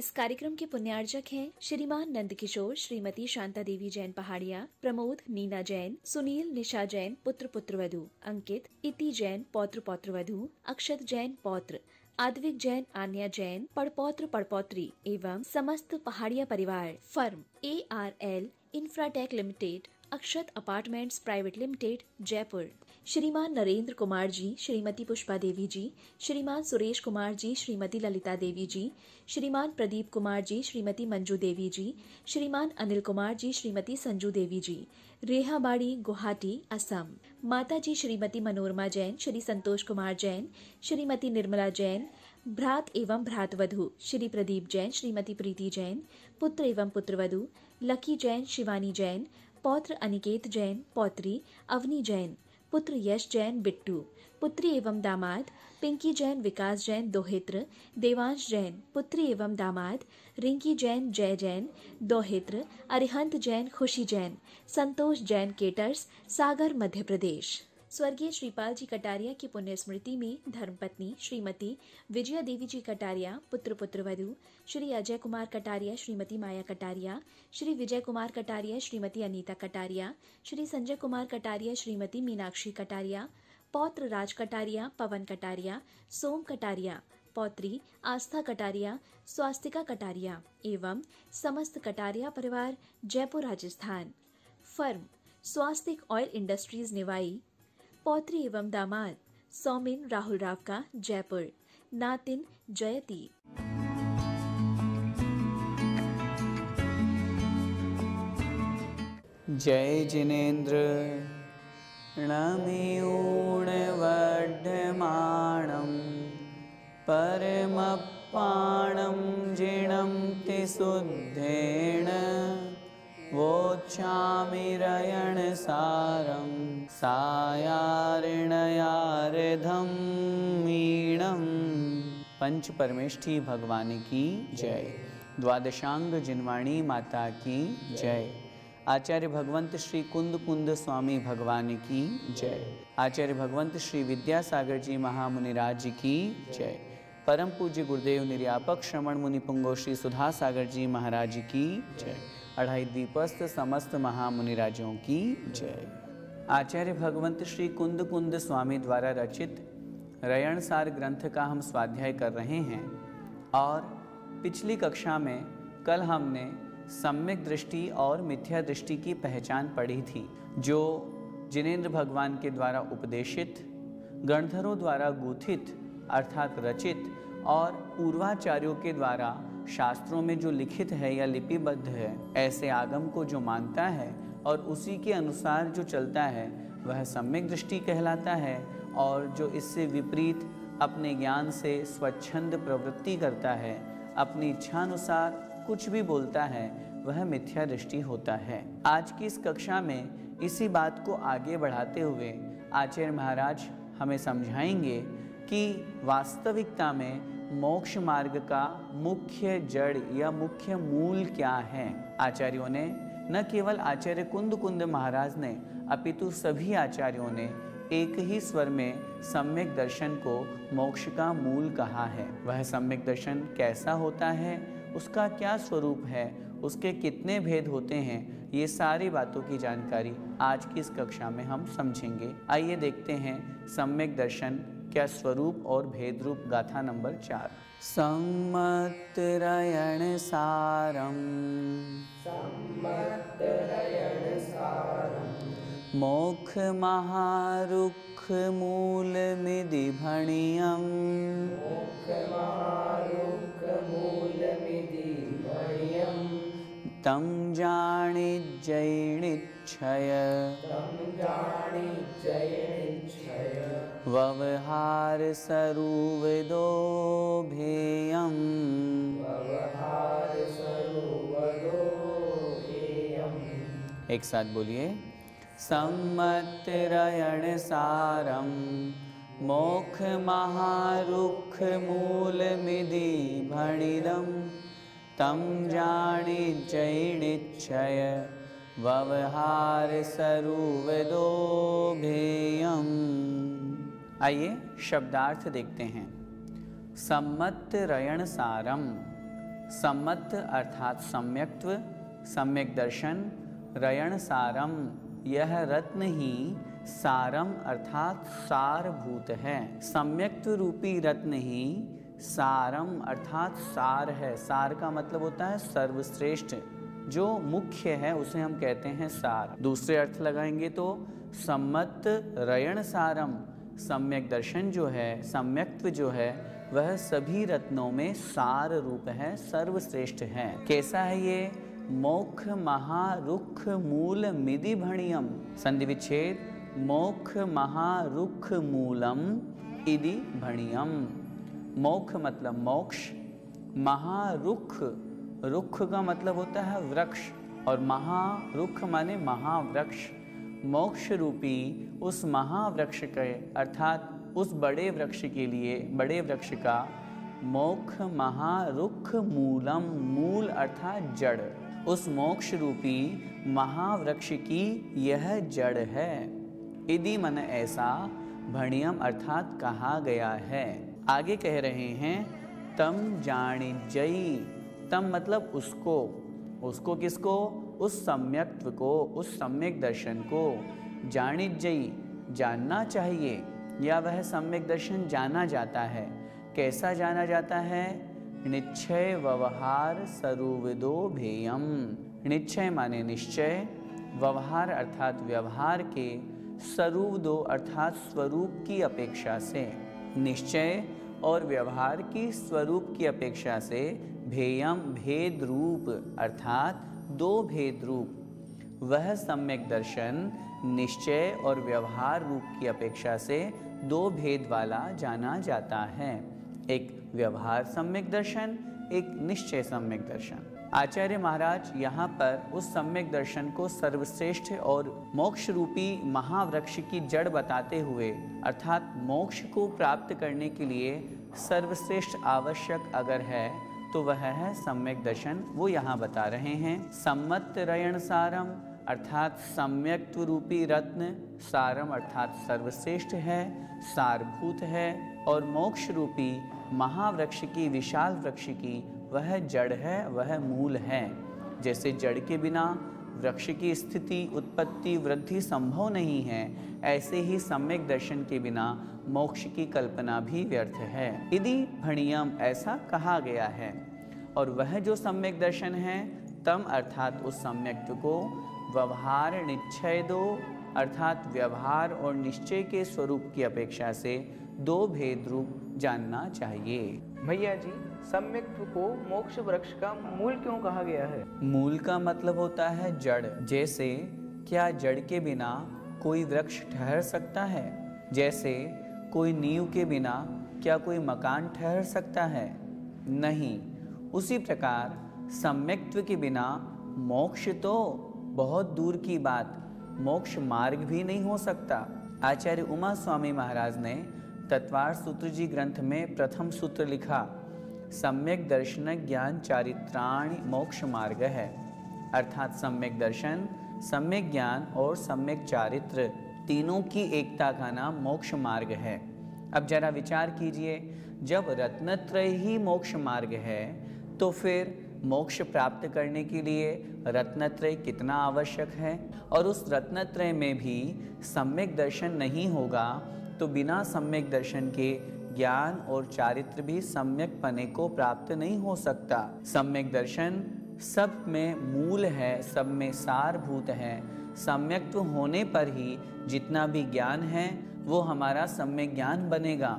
इस कार्यक्रम के पुण्यार्जक हैं श्रीमान नंद किशोर, श्रीमती शांता देवी जैन पहाड़िया, प्रमोद नीना जैन, सुनील निशा जैन पुत्र पुत्रवधू, अंकित इति जैन पौत्र पौत्रवधू, अक्षत जैन पौत्र, आद्विक जैन, आन्या जैन पड़पौत्र पड़पौत्री एवं समस्त पहाड़िया परिवार। फर्म ARL इंफ्राटेक लिमिटेड, अक्षत अपार्टमेंट्स प्राइवेट लिमिटेड, जयपुर। श्रीमान नरेंद्र कुमार जी, श्रीमती पुष्पा देवी जी, श्रीमान सुरेश कुमार जी, श्रीमती ललिता देवी जी, श्रीमान प्रदीप कुमार जी, श्रीमती मंजू देवी जी, श्रीमान अनिल कुमार जी, श्रीमती संजू देवी जी, रेहाबाड़ी, गुवाहाटी, असम। माता जी श्रीमती मनोरमा जैन, श्री संतोष कुमार जैन, श्रीमती निर्मला जैन, भ्रात एवं भ्रातवधू श्री प्रदीप जैन, श्रीमती प्रीति जैन, पुत्र एवं पुत्रवधू लकी जैन, शिवानी जैन, पौत्र अनिकेत जैन, पौत्री अवनी जैन, पुत्र यश जैन, बिट्टू, पुत्री एवं दामाद पिंकी जैन, विकास जैन, दोहित्र देवांश जैन, पुत्री एवं दामाद रिंकी जैन, जय जैन, दोहित्र अरिहंत जैन, खुशी जैन, संतोष जैन, केटर्स, सागर, मध्य प्रदेश। स्वर्गीय श्रीपाल जी कटारिया की पुण्य स्मृति में धर्मपत्नी श्रीमती विजया देवी जी कटारिया, पुत्र पुत्रवधू श्री अजय कुमार कटारिया, श्रीमती माया कटारिया, श्री विजय कुमार कटारिया, श्रीमती अनीता कटारिया, श्री संजय कुमार कटारिया, श्रीमती मीनाक्षी कटारिया, पौत्र राज कटारिया, पवन कटारिया, सोम कटारिया, पौत्री आस्था कटारिया, स्वास्तिका कटारिया एवं समस्त कटारिया परिवार, जयपुर, राजस्थान। फर्म स्वास्तिक ऑयल इंडस्ट्रीज, निवाई। पौत्री एवं दामाद सौमिन राहुल रावका, जयपुर। नातिन जयती। जय जिनेन्द्र णमियूणवड्ढमाणं परमपाणं जिणं तिशुद्धेन वोच्छामिरयणसारं सायार्णयार्धं मीणं। पंच परमेष्ठी भगवान की जय। द्वादशांग जिनवाणी माता की जय। आचार्य भगवंत श्री कुंद कुंद स्वामी भगवान की जय। आचार्य भगवंत श्री विद्यासागर जी महामुनिराज जी की जय। परम पूज्य गुरुदेव निर्यापक श्रमण मुनि पुंगो श्री सुधा सागर जी महाराज की जय। अढ़ाई द्वीपस्थ समस्त महामुनिराजों की जय। आचार्य भगवंत श्री कुंद कुंद स्वामी द्वारा रचित रयणसार ग्रंथ का हम स्वाध्याय कर रहे हैं और पिछली कक्षा में कल हमने सम्यक दृष्टि और मिथ्या दृष्टि की पहचान पढ़ी थी, जो जिनेन्द्र भगवान के द्वारा उपदेशित, गणधरों द्वारा गुथित अर्थात रचित और पूर्वाचार्यों के द्वारा शास्त्रों में जो लिखित है या लिपिबद्ध है, ऐसे आगम को जो मानता है और उसी के अनुसार जो चलता है वह सम्यक दृष्टि कहलाता है, और जो इससे विपरीत अपने ज्ञान से स्वच्छंद प्रवृत्ति करता है, अपनी इच्छानुसार कुछ भी बोलता है, वह मिथ्या दृष्टि होता है। आज की इस कक्षा में इसी बात को आगे बढ़ाते हुए आचार्य महाराज हमें समझाएंगे कि वास्तविकता में मोक्ष मार्ग का मुख्य जड़ या मुख्य मूल क्या है। आचार्यों ने, न केवल आचार्य कुंद कुंद महाराज ने, अपितु सभी आचार्यों ने एक ही स्वर में सम्यक दर्शन को मोक्ष का मूल कहा है। वह सम्यक दर्शन कैसा होता है, उसका क्या स्वरूप है, उसके कितने भेद होते हैं, ये सारी बातों की जानकारी आज की इस कक्षा में हम समझेंगे। आइए देखते हैं सम्यक दर्शन क्या स्वरूप और भेद रूप। गाथा नंबर 4। सम्मतरयण सारम मोक्ष महारुख मूल मिधि भणियम तम जानिज्जयनिच्छय व्यवहार सरुवदो भेयम्। एक साथ बोलिए। सम्मतरयण सारम मोक्ष महारुख मूल मिधि भणिदम तम जानिज्जयनिच्छय व्यवहार सरुवदो भेयम्। आइए शब्दार्थ देखते हैं। सम्मतरयण सारम। सम्मत अर्थात सम्यक्त्व, सम्यक दर्शन, रयण सारम, यह रत्न ही सारम अर्थात सारभूत है। सम्यक्त्व रूपी रत्न ही सारम अर्थात सार है। सार का मतलब होता है सर्वश्रेष्ठ, जो मुख्य है उसे हम कहते हैं सार। दूसरे अर्थ लगाएंगे तो सम्मत रयण सारम, सम्यक दर्शन जो है, सम्यक्त्व जो है, वह सभी रत्नों में सार रूप है, सर्वश्रेष्ठ है। कैसा है ये? मोक्ष महारुख मूल मिदि भणियम, संधि विच्छेद, मोक्ष महारुख मूलम इदि भणियम। मोक्ष मतलब मोक्ष, महारुख, रुख का मतलब होता है वृक्ष, और महारुख माने महावृक्ष। मोक्ष रूपी उस महावृक्ष के अर्थात उस बड़े वृक्ष के लिए, बड़े वृक्ष का मोक्ष महारुख मूलम, मूल अर्थात जड़, उस मोक्ष रूपी महावृक्ष की यह जड़ है। इदि मन ऐसा, भणियम अर्थात कहा गया है। आगे कह रहे हैं तम जानिजयी, तम मतलब उसको, उसको किसको? उस सम्यक्त्व को, उस सम्यक दर्शन को। जानिजयी जानना चाहिए, या वह सम्यक दर्शन जाना जाता है। कैसा जाना जाता है? निश्चय व्यवहार सरुविदो भेयम, निश्चय माने निश्चय, व्यवहार अर्थात व्यवहार के, सरुविदो अर्थात स्वरूप की अपेक्षा से, निश्चय और व्यवहार की स्वरूप की अपेक्षा से, भेयम भेद रूप अर्थात दो भेद रूप, वह सम्यक दर्शन निश्चय और व्यवहार रूप की अपेक्षा से दो भेद वाला जाना जाता है। एक व्यवहार सम्यक दर्शन, एक निश्चय सम्यक दर्शन। आचार्य महाराज यहाँ पर उस सम्यक दर्शन को सर्वश्रेष्ठ और मोक्ष रूपी महावृक्ष की जड़ बताते हुए, अर्थात मोक्ष को प्राप्त करने के लिए सर्वश्रेष्ठ आवश्यक अगर है तो वह है सम्यक दर्शन, वो यहाँ बता रहे हैं। सम्मत रयण सारम अर्थात सम्यक्त्व रूपी रत्न, सारम अर्थात सर्वश्रेष्ठ है, सारभूत है, और मोक्ष रूपी महावृक्ष की, विशाल वृक्ष की वह जड़ है, वह मूल है। जैसे जड़ के बिना वृक्ष की स्थिति, उत्पत्ति, वृद्धि संभव नहीं है, ऐसे ही सम्यक दर्शन के बिना मोक्ष की कल्पना भी व्यर्थ है। इदि भणियम ऐसा कहा गया है। और वह जो सम्यक दर्शन है, तम अर्थात उस सम्यक्त्व को, व्यवहार निश्चय दो अर्थात व्यवहार और निश्चय के स्वरूप की अपेक्षा से दो भेद रूप जानना चाहिए। भैया जी, सम्यक्त्व को मोक्ष वृक्ष का मूल क्यों कहा गया है? मूल का मतलब होता है जड़। जैसे क्या जड़ के बिना कोई वृक्ष ठहर सकता है? जैसे कोई नींव के बिना क्या कोई मकान ठहर सकता है? नहीं। उसी प्रकार सम्यक्त्व के बिना मोक्ष तो बहुत दूर की बात, मोक्ष मार्ग भी नहीं हो सकता। आचार्य उमा स्वामी महाराज ने तत्वार सूत्र जी ग्रंथ में प्रथम सूत्र लिखा, सम्यक दर्शन ज्ञान चारित्राणि मोक्ष मार्ग है। अर्थात सम्यक दर्शन, सम्यक ज्ञान और सम्यक चारित्र तीनों की एकता का नाम मोक्ष मार्ग है। अब जरा विचार कीजिए, जब रत्नत्रय ही मोक्ष मार्ग है तो फिर मोक्ष प्राप्त करने के लिए रत्नत्रय कितना आवश्यक है। और उस रत्नत्रय में भी सम्यक दर्शन नहीं होगा तो बिना सम्यक दर्शन के ज्ञान और चारित्र भी सम्यक पने को प्राप्त नहीं हो सकता। सम्यक दर्शन सब में मूल है, सब में सारभूत है। सम्यक्त्व होने पर ही जितना भी ज्ञान है वो हमारा सम्यक ज्ञान बनेगा,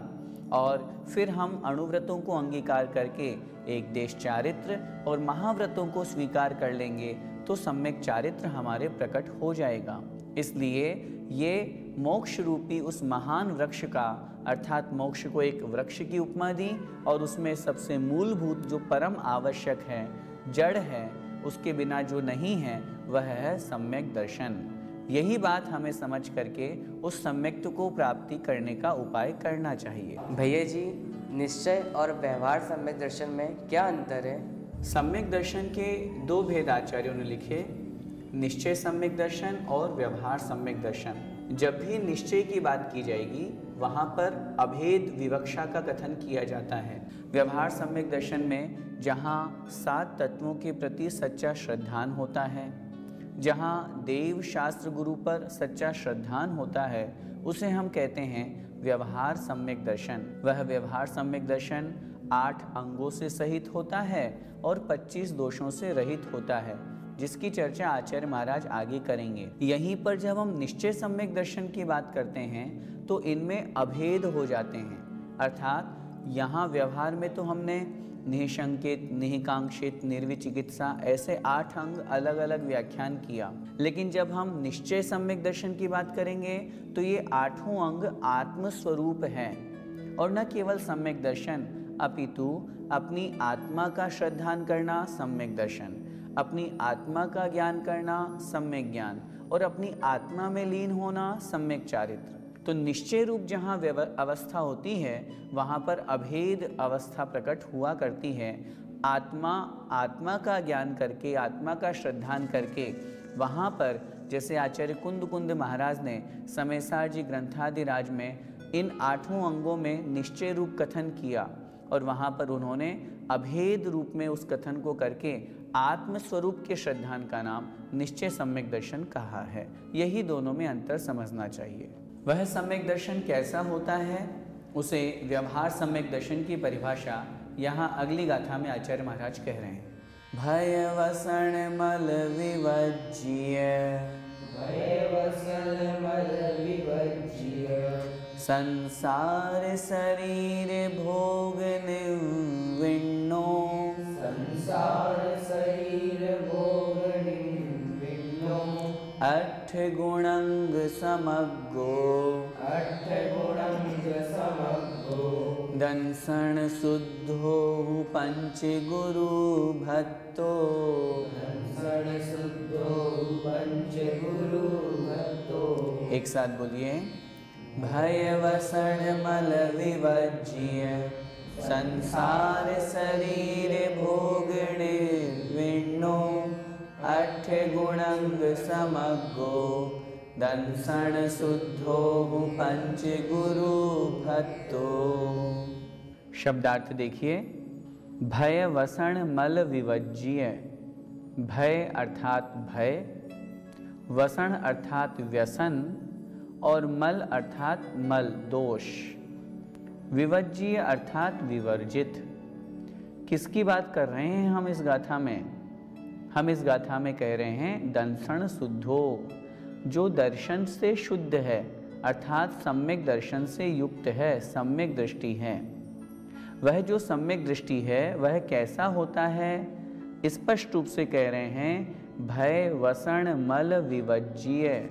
और फिर हम अणुव्रतों को अंगीकार करके एक देश चारित्र और महाव्रतों को स्वीकार कर लेंगे तो सम्यक चारित्र हमारे प्रकट हो जाएगा। इसलिए ये मोक्ष रूपी उस महान वृक्ष का, अर्थात मोक्ष को एक वृक्ष की उपमा दी और उसमें सबसे मूलभूत जो परम आवश्यक है, जड़ है, उसके बिना जो नहीं है वह है सम्यक दर्शन। यही बात हमें समझ करके उस सम्यक्त्व को प्राप्ति करने का उपाय करना चाहिए। भैया जी, निश्चय और व्यवहार सम्यक दर्शन में क्या अंतर है? सम्यक दर्शन के दो भेद आचार्यों ने लिखे, निश्चय सम्यक दर्शन और व्यवहार सम्यक दर्शन। जब भी निश्चय की बात की जाएगी वहाँ पर अभेद विवक्षा का कथन किया जाता है। व्यवहार सम्यक दर्शन में जहाँ 7 तत्वों के प्रति सच्चा श्रद्धान होता है, जहाँ देव शास्त्र गुरु पर सच्चा श्रद्धान होता है, उसे हम कहते हैं व्यवहार सम्यक दर्शन। वह व्यवहार सम्यक दर्शन 8 अंगों से सहित होता है और 25 दोषों से रहित होता है, जिसकी चर्चा आचार्य महाराज आगे करेंगे। यहीं पर जब हम निश्चय सम्यक दर्शन की बात करते हैं तो इनमें अभेद हो जाते हैं, अर्थात यहाँ व्यवहार में तो हमने निःशंकित, निहिकांक्षित, निर्विचिकित्सा ऐसे 8 अंग अलग अलग व्याख्यान किया, लेकिन जब हम निश्चय सम्यक दर्शन की बात करेंगे तो ये 8 अंग आत्मस्वरूप हैं और न केवल सम्यक दर्शन अपितु अपनी आत्मा का श्रद्धान करना सम्यक दर्शन, अपनी आत्मा का ज्ञान करना सम्यक ज्ञान और अपनी आत्मा में लीन होना सम्यक चारित्र। तो निश्चय रूप जहाँ अवस्था होती है वहाँ पर अभेद अवस्था प्रकट हुआ करती है। आत्मा का ज्ञान करके, आत्मा का श्रद्धान करके वहाँ पर जैसे आचार्य कुंद महाराज ने समयसार जी ग्रंथादिराज में इन 8 अंगों में निश्चय रूप कथन किया और वहाँ पर उन्होंने अभेद रूप में उस कथन को करके आत्मस्वरूप के श्रद्धान का नाम निश्चय सम्यक दर्शन कहा है। यही दोनों में अंतर समझना चाहिए। वह सम्यक दर्शन कैसा होता है, उसे व्यवहार सम्यक दर्शन की परिभाषा यहाँ अगली गाथा में आचार्य महाराज कह रहे हैं। भय वसन मल विवज्य संसार शरीर भोग निर्विण्णो, अठ गुणंग समग्गो, दंसन शुद्धो पंच गुरु भक्तो, एक साथ बोलिए। भय वसन मल विवज्य संसार शरीर भोग निर्विण्णो, अठ गुणंग समग्गो, दंसन शुद्धो पंच गुरु भक्तो। शब्दार्थ देखिए। भय वसन मल विवज्य, भय अर्थात भय, वसन अर्थात व्यसन और मल अर्थात मल दोष, विवज्य अर्थात विवर्जित। किसकी बात कर रहे हैं हम इस गाथा में? हम इस गाथा में कह रहे हैं दंसन शुद्धो, जो दर्शन से शुद्ध है अर्थात सम्यक दर्शन से युक्त है, सम्यक दृष्टि है। वह जो सम्यक दृष्टि है वह कैसा होता है? स्पष्ट रूप से कह रहे हैं भय वसन मल विवज्य।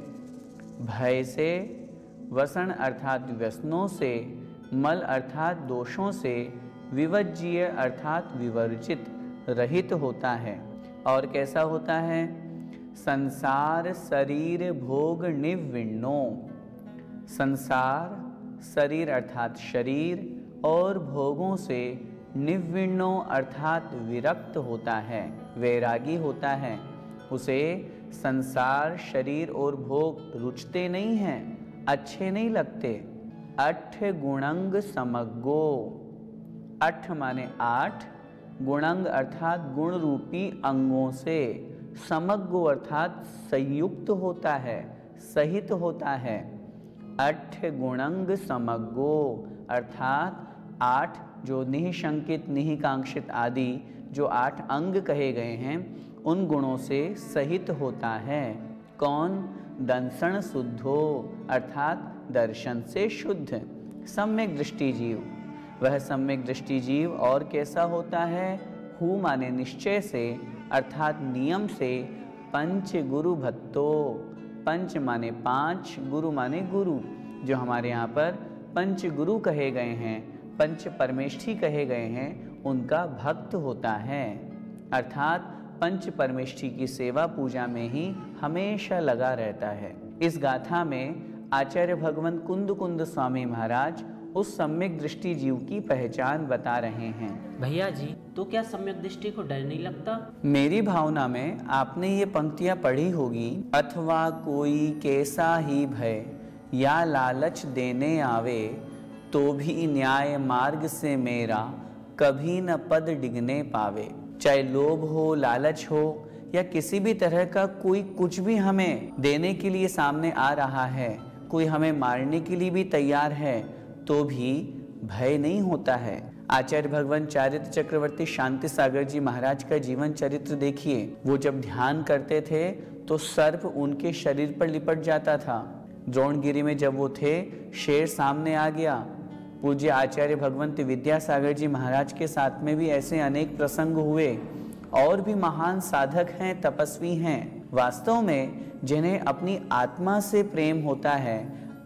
भय से, वसन अर्थात व्यसनों से, मल अर्थात दोषों से, विवज्य अर्थात विवर्जित, रहित होता है। और कैसा होता है? संसार शरीर भोग निविण्णो, संसार शरीर अर्थात शरीर और भोगों से निविण्णो अर्थात विरक्त होता है, वैरागी होता है। उसे संसार शरीर और भोग रुचते नहीं हैं, अच्छे नहीं लगते। अठ गुणंग समग्गो, अठ माने 8, गुणंग अर्थात गुण रूपी अंगों से, समग्गो अर्थात संयुक्त होता है, सहित होता है। अठ गुणंग समग्गो अर्थात 8 जो निःशंकित, निहिकांक्षित आदि जो 8 अंग कहे गए हैं उन गुणों से सहित होता है। कौन? दंसन शुद्धो अर्थात दर्शन से शुद्ध, सम्यक दृष्टि जीव। वह सम्यक दृष्टि जीव और कैसा होता है? हु माने निश्चय से अर्थात नियम से, पंच गुरु भक्तो, पंच माने 5, गुरु माने गुरु। जो हमारे यहाँ पर पंच गुरु कहे गए हैं, पंच परमेष्ठी कहे गए हैं, उनका भक्त होता है। अर्थात पंच परमेष्ठी की सेवा पूजा में ही हमेशा लगा रहता है। इस गाथा में आचार्य भगवान कुंद स्वामी महाराज उस सम्यक दृष्टि जीव की पहचान बता रहे हैं। भैया जी, तो क्या सम्यक दृष्टि को डर नहीं लगता? मेरी भावना में आपने ये पंक्तियां पढ़ी होगी। अथवा कोई कैसा ही भय या लालच देने आवे, तो भी न्याय मार्ग से मेरा कभी न पद डिगने पावे। चाहे लोभ हो, लालच हो या किसी भी तरह का कोई कुछ भी हमें देने के लिए सामने आ रहा है, कोई हमें मारने के लिए भी तैयार है, तो भी भय नहीं होता है। आचार्य भगवान चारित्र चक्रवर्ती शांति सागर जी महाराज का जीवन चरित्र देखिए। वो जब ध्यान करते थे तो सर्प उनके शरीर पर लिपट जाता था। द्रोणगिरी में जब वो थे, शेर सामने आ गया। पूज्य आचार्य भगवंत विद्यासागर जी महाराज के साथ में भी ऐसे अनेक प्रसंग हुए। और भी महान साधक हैं, तपस्वी हैं, वास्तव में जिन्हें अपनी आत्मा से प्रेम होता है,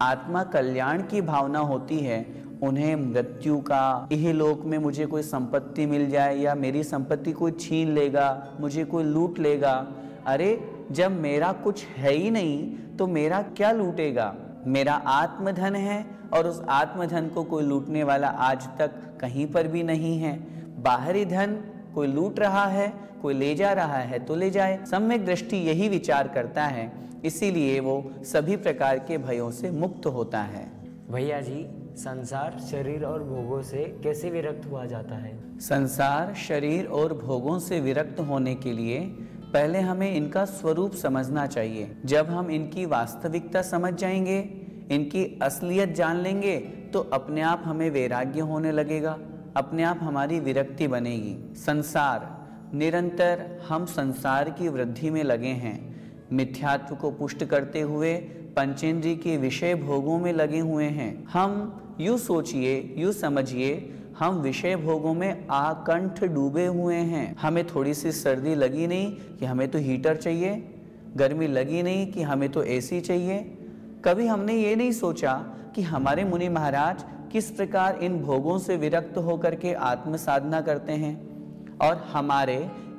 आत्मा कल्याण की भावना होती है, उन्हें मृत्यु का, इहलोक में मुझे कोई संपत्ति मिल जाए या मेरी संपत्ति कोई छीन लेगा, मुझे कोई लूट लेगा, अरे जब मेरा कुछ है ही नहीं तो मेरा क्या लूटेगा। मेरा आत्मधन है और उस आत्मधन को कोई लूटने वाला आज तक कहीं पर भी नहीं है। बाहरी धन कोई लूट रहा है, कोई ले जा रहा है तो ले जाए। सम्यक दृष्टि यही विचार करता है, इसीलिए वो सभी प्रकार के भयों से मुक्त होता है। भैया जी, संसार शरीर और भोगों से कैसे विरक्त हुआ जाता है? संसार शरीर और भोगों से विरक्त होने के लिए पहले हमें इनका स्वरूप समझना चाहिए। जब हम इनकी वास्तविकता समझ जाएंगे, इनकी असलियत जान लेंगे, तो अपने आप हमें वैराग्य होने लगेगा, अपने आप हमारी विरक्ति बनेगी। संसार, निरंतर हम संसार की वृद्धि में लगे हैं, मिथ्यात्व को पुष्ट करते हुए पंचेंद्रिय के विषय भोगों में लगे हुए हैं। हम यूँ सोचिए, यूँ समझिए, हम विषय भोगों में आकंठ डूबे हुए हैं। हमें थोड़ी सी सर्दी लगी नहीं कि हमें तो हीटर चाहिए, गर्मी लगी नहीं कि हमें तो एसी चाहिए। कभी हमने ये नहीं सोचा कि हमारे मुनि महाराज किस प्रकार इन भोगों से विरक्त होकर के आत्म साधना करते हैं, और हमारे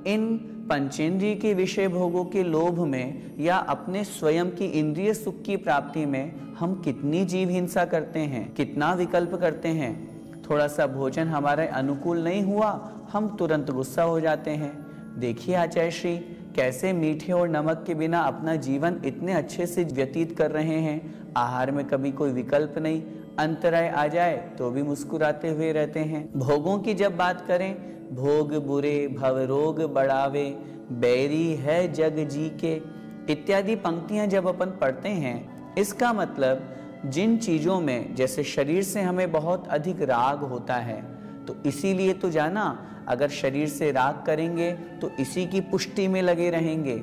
इन पंचेंद्रिय के विषय भोगों के लोभ में या अपने स्वयं की इंद्रिय सुख की प्राप्ति में हम कितनी जीव हिंसा करते हैं, कितना विकल्प करते हैं। थोड़ा सा भोजन हमारे अनुकूल नहीं हुआ, हम तुरंत गुस्सा हो जाते हैं। देखिए आचार्य श्री कैसे मीठे और नमक के बिना अपना जीवन इतने अच्छे से व्यतीत कर रहे हैं। आहार में कभी कोई विकल्प नहीं, अंतराय आ जाए तो भी मुस्कुराते हुए रहते हैं। भोगों की जब बात करें, भोग बुरे भव रोग बढ़ावे, बैरी है जग जी के, इत्यादि पंक्तियां जब अपन पढ़ते हैं, इसका मतलब जिन चीजों में जैसे शरीर से हमें बहुत अधिक राग होता है, तो इसीलिए तो जाना, अगर शरीर से राग करेंगे तो इसी की पुष्टि में लगे रहेंगे।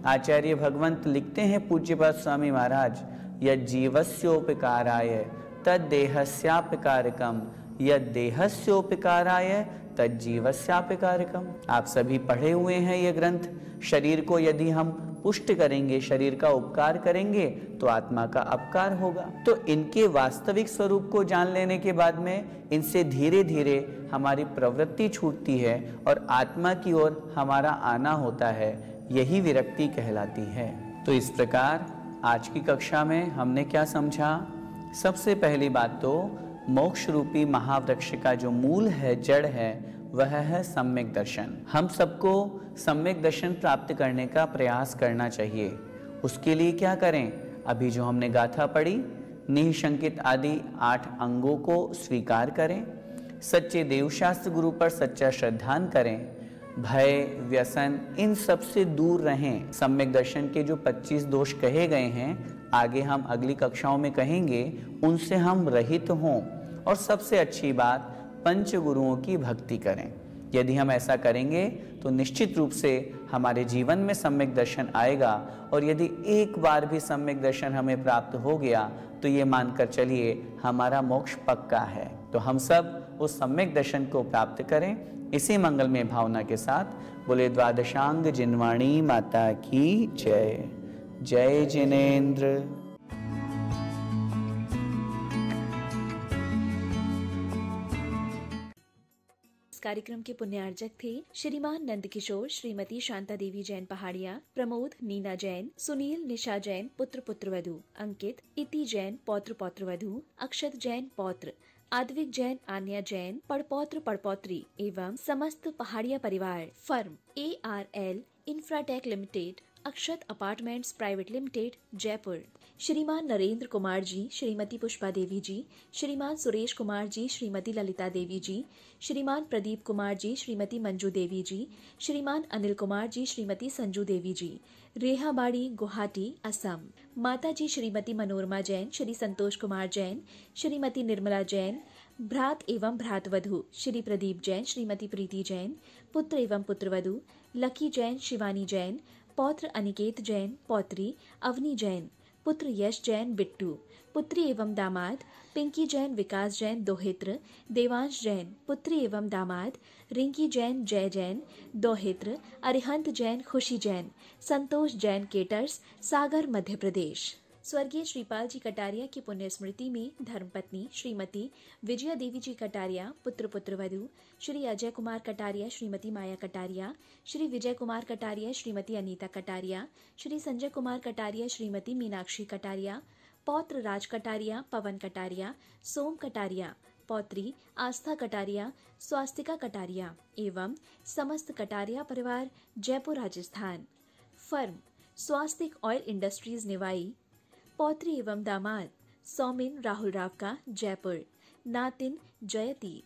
आचार्य भगवंत लिखते हैं पूज्यपाद स्वामी महाराज, यद जीवस्योपकाराय तद देहस्यापकारकम, यद देहस्योपकाराय तद जीवस्यापकारकम। आप सभी पढ़े हुए हैं ये ग्रंथ। शरीर को यदि हम पुष्ट करेंगे, शरीर का उपकार करेंगे, तो आत्मा का अपकार होगा। तो इनके वास्तविक स्वरूप को जान लेने के बाद में इनसे धीरे धीरे हमारी प्रवृत्ति छूटती है और आत्मा की ओर हमारा आना होता है। यही विरक्ति कहलाती है। तो इस प्रकार आज की कक्षा में हमने क्या समझा? सबसे पहली बात तो मोक्ष रूपी महावृक्ष का जो मूल है, जड़ है, वह है सम्यक दर्शन। हम सबको सम्यक दर्शन प्राप्त करने का प्रयास करना चाहिए। उसके लिए क्या करें? अभी जो हमने गाथा पढ़ी, निःशंकित आदि 8 अंगों को स्वीकार करें, सच्चे देवशास्त्र गुरु पर सच्चा श्रद्धान करें, भय व्यसन इन सब से दूर रहें। सम्यक दर्शन के जो 25 दोष कहे गए हैं, आगे हम अगली कक्षाओं में कहेंगे, उनसे हम रहित हों। और सबसे अच्छी बात, पंच गुरुओं की भक्ति करें। यदि हम ऐसा करेंगे तो निश्चित रूप से हमारे जीवन में सम्यक दर्शन आएगा। और यदि एक बार भी सम्यक दर्शन हमें प्राप्त हो गया तो ये मानकर चलिए हमारा मोक्ष पक्का है। तो हम सब उस सम्यक दर्शन को प्राप्त करें। इसी मंगलमय भावना के साथ बोले द्वादशांग जिनवाणी माता की जय। जय जिनेन्द्र। कार्यक्रम के पुण्यार्जक थे श्रीमान नंद किशोर, श्रीमती शांता देवी जैन पहाड़िया, प्रमोद नीना जैन, सुनील निशा जैन पुत्र पुत्रवधु, अंकित इति जैन पौत्र पौत्रवधु, अक्षत जैन पौत्र, आद्विक जैन आन्या जैन पड़पौत्र पड़पौत्री एवं समस्त पहाड़िया परिवार। फर्म ARL इंफ्राटेक लिमिटेड, अक्षत अपार्टमेंट्स प्राइवेट लिमिटेड, जयपुर। श्रीमान नरेंद्र कुमार जी, श्रीमती पुष्पा देवी जी, श्रीमान सुरेश कुमार जी, श्रीमती ललिता देवी जी, श्रीमान प्रदीप कुमार जी, श्रीमती मंजू देवी जी, श्रीमान अनिल कुमार जी, श्रीमती संजू देवी जी, रेहाबाड़ी, गुवाहाटी, असम। माता जी श्रीमती मनोरमा जैन, श्री संतोष कुमार जैन, श्रीमती निर्मला जैन, भ्रात एवं भ्रातवधू श्री प्रदीप जैन, श्रीमती प्रीति जैन, पुत्र एवं पुत्रवधू लकी जैन, शिवानी जैन, पौत्र अनिकेत जैन, पौत्री अवनी जैन, पुत्र यश जैन, बिट्टू, पुत्री एवं दामाद पिंकी जैन, विकास जैन, दोहित्र देवांश जैन, पुत्री एवं दामाद रिंकी जैन, जय जैन, दोहित्र अरिहंत जैन, खुशी जैन, संतोष जैन, केटर्स, सागर, मध्य प्रदेश। स्वर्गीय श्रीपाल जी कटारिया की पुण्य स्मृति में धर्मपत्नी श्रीमती विजया देवी जी कटारिया, पुत्र पुत्रवधू श्री अजय कुमार कटारिया, श्रीमती माया कटारिया, श्री विजय कुमार कटारिया, श्रीमती अनीता कटारिया, श्री संजय कुमार कटारिया, श्रीमती मीनाक्षी कटारिया, पौत्र राज कटारिया, पवन कटारिया, सोम कटारिया, पौत्री आस्था कटारिया, स्वास्तिका कटारिया एवं समस्त कटारिया परिवार, जयपुर, राजस्थान। फर्म स्वास्तिक ऑयल इंडस्ट्रीज, निवाई। पौत्री एवं दामाद सौमिन राहुल राव का, जयपुर। नातिन जयती।